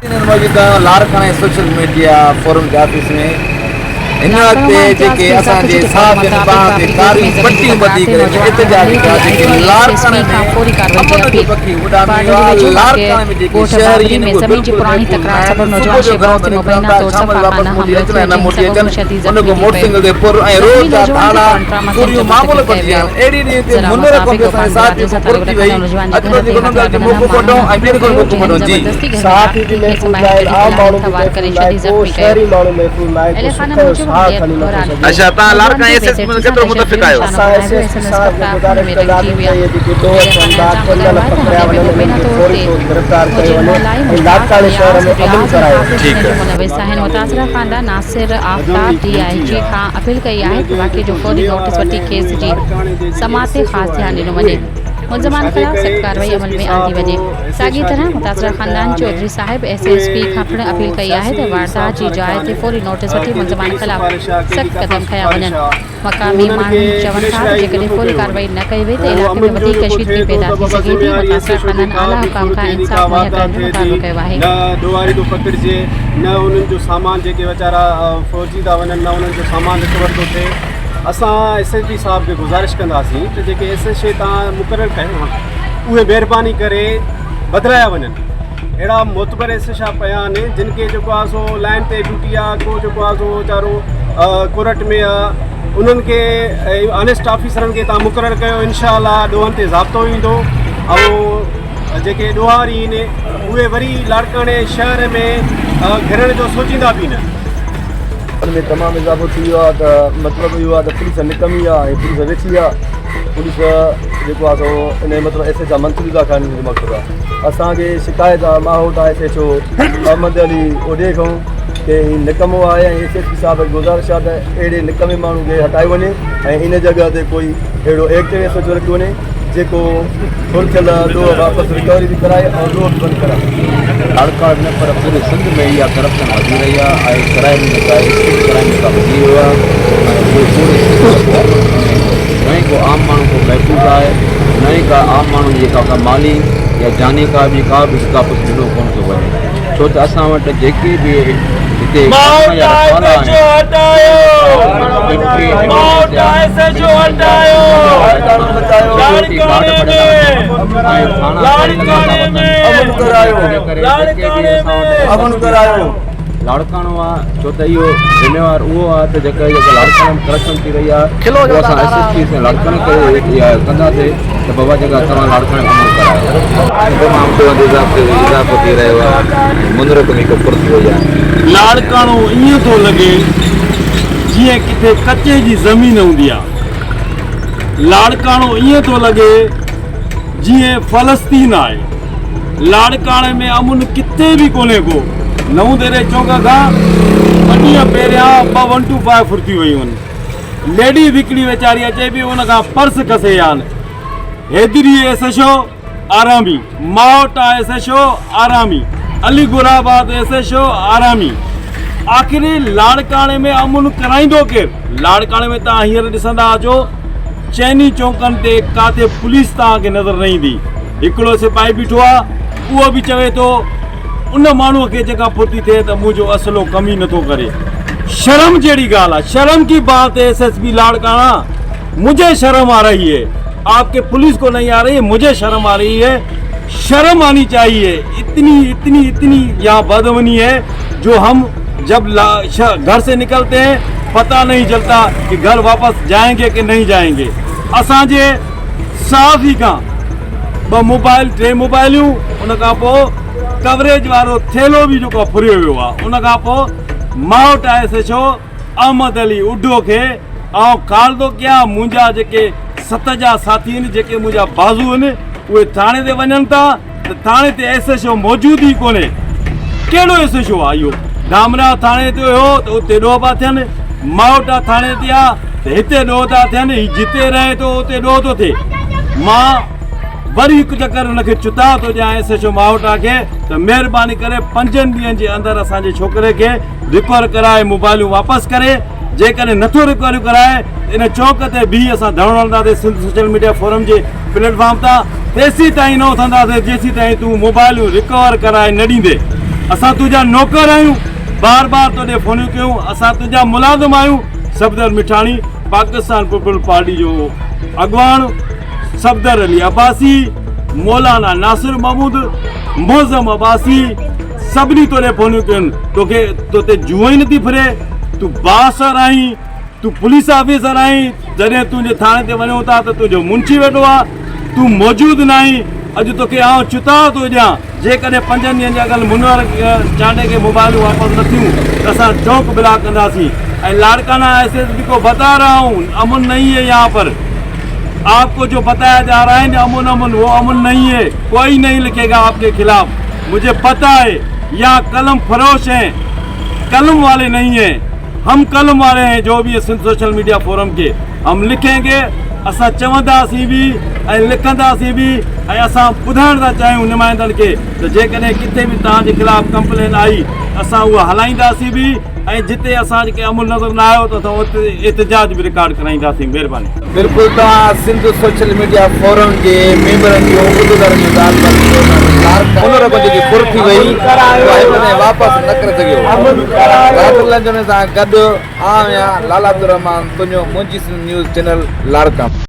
Larkana social media forum के office में इन वक्त के असांजे साहब के बात के कारी पट्टी बदी करे एहतजाज का के लारकाना में पूरी कार्रवाई की पक्की उड़ान लारकाना में के शहरी में जमीन की पुरानी तकरार सब नौजवान शहबाज के मुबैना तौर पर फाखाना हमले के उनको मोटरसाइकिल दे पर रोज थाना पूरी मामूल पर एडी रीति मुनरे को के साथ पूरी वही अतबदी को के मुको कोटो अमीर को मुको जी साथ ही में फुलाए आम माण्हू के शहरी माण्हू में फुलाए अच्छा ता लारकाना एसएस में केतरो मुतफिक आयो एसएस साहब ने गुजारिश कला ये कि दो संदात पंडल पकड़या वने थोड़ी तो गिरफ्तार कयो वने लारकाना शहर में अमल करायो ठीक है मुलविस आहिन मुतासिरा खानदान नासिर आफ्ताब डीआईजी खां अपील कई आहे कि वाक़ई जो फौरी नोटिस वठी केस जी समाअत ते ख़ासि ध्यान ॾिनो वञे मुलज़मान खिलाफ़ सख़्त कार्रवाई अमल में आंदी वञे साॻी तरह मुतासिरा खानदान चौधरी साहिब एसएसपी खां पिणु अपील कई आहे त वारदात जी जाइ ते फौरी नोटिस वठी मुलज़मान खिलाफ़ सख़्त क़दम खया वञनि मक़ामी माण्हू चवनि था जेकॾहिं फौरी कार्रवाई न कई वई त इलाइक़े में वधीक कशीदगी पैदा थी सघे थी मुतासिरा खानदान आला हुकाम खां इंसाफ़ मुहैया करण जो मुतालबो कयो आहे दुआरी तो पकड़जे न उन्हनि जो सामान जेके वीचारा फौजी था वञनि न उन्हनि जो सामान रिकवर थो थिए असां एसएसपी साहब के गुज़ारिश कंदासीं त जेके एसएसपी तव्हां मुक़ररु कयो उहे महिरबानी करे बदिलाया वञनि अहिड़ा मोतबर एसएसपी पिया आहिनि जिन खे जेको आहे सो लाइन ते ड्यूटी आहे को जेको आहे सो वीचारो कोर्ट में आहे उन्हनि खे ऑनेस्ट ऑफिसरनि खे तव्हां मुक़ररु कयो इंशाअल्लाह ॾोहनि ते ज़ाब्तो ईंदो ऐं जेके ॾोहारी आहिनि उहे वरी लारकाने शहर में घिरण जो सोचींदा बि न में तमाम इजाफो थी वियो आहे त मतिलबु इहो आहे त पुलिस निकमी आहे पुलिस वेठी आहे पुलिस जेको आहे सो इन मतिलबु एस एच मंत्री था खणनि जो मक़सदु आहे असांखे शिकायत आहे माहौल आहे S H O Ahmad Ali ओॾे खां कि निकमो आहे ऐं एस एस पी साहब गुज़ारिश आहे त अहिड़े निकमे माण्हू खे हटाए वञे ऐं इन जॻह ते कोई अहिड़ो एक्टिव एस एच ओ रखियो वञे जेको थोरी ॾोह वापसि रिकवरी बि कराए ऐं ॾोह बि बंदि कराए लारकाना में पर पूरे सिंध में इहा करप्शन वधी रही आहे ऐं क्राइम का वधी वियो आहे न ई को आम माण्हू को महफ़ूज़ आहे न ई का आम माण्हू जेका का माली या जानी का बि कुझु ॾिनो कोन थो वञे छो त असां वटि जेके बि हिते लाड़कानो आहे छो त इहो ज़िम्मेवार उहो आहे त जेका लाड़काना में करप्शन थी रही आहे असां एसएसपी से लाड़काने करे कंदासीं त बाबा जेका तव्हां लाड़काने अमल करायो इज़ाफ़ो थी रहियो आहे मुंदर को हिकु फुर थी वई आहे लाड़कानो ईअं थो लॻे जीअं किथे कचे जी ज़मीन हूंदी आहे लाड़कानो ईअं थो लॻे जीअं फ़लस्तीन आहे लाड़काने में अमुन किथे बि कोन्हे को नऊं दरे चौक खां ॿ ॾींहं पहिरियां 2-1-2-5 फुर्ती वयूं आहिनि लेडीज़ हिकिड़ी वीचारी अचे पई उन खां पर्स कसे विया आहिनि Haidari S H O Arami Mawta S H O Arami Ali Gurabad S H O Arami आख़िर लाड़काने में अमुन कराईंदो केरु लाड़काने में तव्हां हींअर ॾिसंदा अचो चइनी चौकनि ते काथे पुलिस तव्हांखे नज़र न ईंदी हिकिड़ो सिपाही बीठो आहे उहो बि चवे थो उन माण्हूअ खे जेका फुर्ती थिए त मुंहिंजो असलो कम ई नथो करे शर्म जहिड़ी ॻाल्हि आहे शर्म की बात है एसएसपी लाड़काना मुझे शर्म आ रही है आपके पुलिस को नहीं आ रही है मुझे शर्म आ रही है शर्म आनी चाहिए इतनी इतनी इतनी यहाँ बदमनी है जो हम जब घर से निकलते हैं पता नहीं चलता कि घर वापस जाएंगे कि नहीं जाएंगे असांजे साफ़ ई खां 2 मोबाइल 3 मोबाइलियूं उन खां पोइ कवरेज वारो थेलो भी जो फुरियो वियो आहे उन खां पोइ Mawta S H O Ahmad Ali Udo खे ऐं कॉल थो कयां मुंहिंजा जेके 7 जा साथी आहिनि जेके मुंहिंजा बाज़ू आहिनि उहे थाणे ते वञनि था त थाणे ते एस एच ओ मौजूदु ई कोन्हे कहिड़ो एस एच ओ आहे इहो धामरा थाणे ते हुयो त उते ॾोह पिया थियनि मावटा थाणे ते आहे त हिते ॾोह था थियनि हीउ जिते रहे थो उते ॾोह थो थिए मां वरी हिकु चकर हुनखे चुता थो ॾियां एस एच ओ मावटा खे त महिरबानी करे 5 ॾींहंनि जे अंदरि असांजे छोकिरे खे रिकवर कराए मोबाइलियूं वापसि करे जेकॾहिं नथो रिकवर कराए इन चौक ते बि असां धरणो हलंदासीं सिंध सोशल मीडिया फोरम जे प्लेटफॉर्म तां तेसीं ताईं न उथंदासीं जेसीं ताईं तूं मोबाइलियूं रिकवर कराए न ॾींदे असां तुंहिंजा नौकर आहियूं, बार बार तोॾे फ़ोनियूं कयूं, असां तुंहिंजा मुलाज़िम आहियूं। सफदर मिठाणी पाकिस्तान पीपल्स पार्टी जो अॻवान, सफदर अली अब्बासी, मौलाना नासिर महमूद, मोज़म अब्बासी, सभिनी तोॾे फ़ोनियूं कयूं। तोखे तोते जुआ ई नथी फिरे। तूं बासर आहीं, तूं पुलिस ऑफिसर आहीं। जॾहिं तुंहिंजे थाणे ते वञूं था त तुंहिंजो मुंशी वेठो आहे, तूं मौजूदु न आहीं। अॼु तोखे आउं चिताव थो ॾियां, जेकॾहिं 5 ॾींहंनि जे अॻु मुनवर चांडे खे मोबाइलूं वापसि न थियूं त असां चौक बिला कंदासीं। ऐं लाड़काना SSP को बता रहा हूँ, अमन नहीं है यहाँ पर। आपको जो बताया जा रहा है ना अमन अमन, वो अमन नहीं है। कोई नहीं लिखेगा आपके खिलाफ। मुझे पता है यहाँ कलम फरोश हैं, कलम वाले नहीं हैं। हम कलम वाले हैं, जो भी है सोशल मीडिया फोरम के। हम लिखेंगे, असां चवंदासीं बि ऐं लिखंदासीं बि, ऐं असां ॿुधाइण था चाहियूं नुमाइंदनि खे त जेकॾहिं किथे बि तव्हांजे ख़िलाफ़ कंप्लेन आई असां उहा हलाईंदासीं बि, ऐं जिते असांखे अमल नज़र न आयो त असां उते एहतजाज बि रिकॉर्ड कराईंदासीं। महिरबानी। बिल्कुलु तव्हां सिंध सोशल मीडिया फोरम जे मेंबरनि जो उहिदेदारनि जो ॻाल्हि पर जेकी फुर थी वई उहा वापसि न करे सघियो। सां गॾु आहियां लाला अब्दुर रहमान, तुंहिंजो मुंहिंजी न्यूज़ चैनल लाड़काना।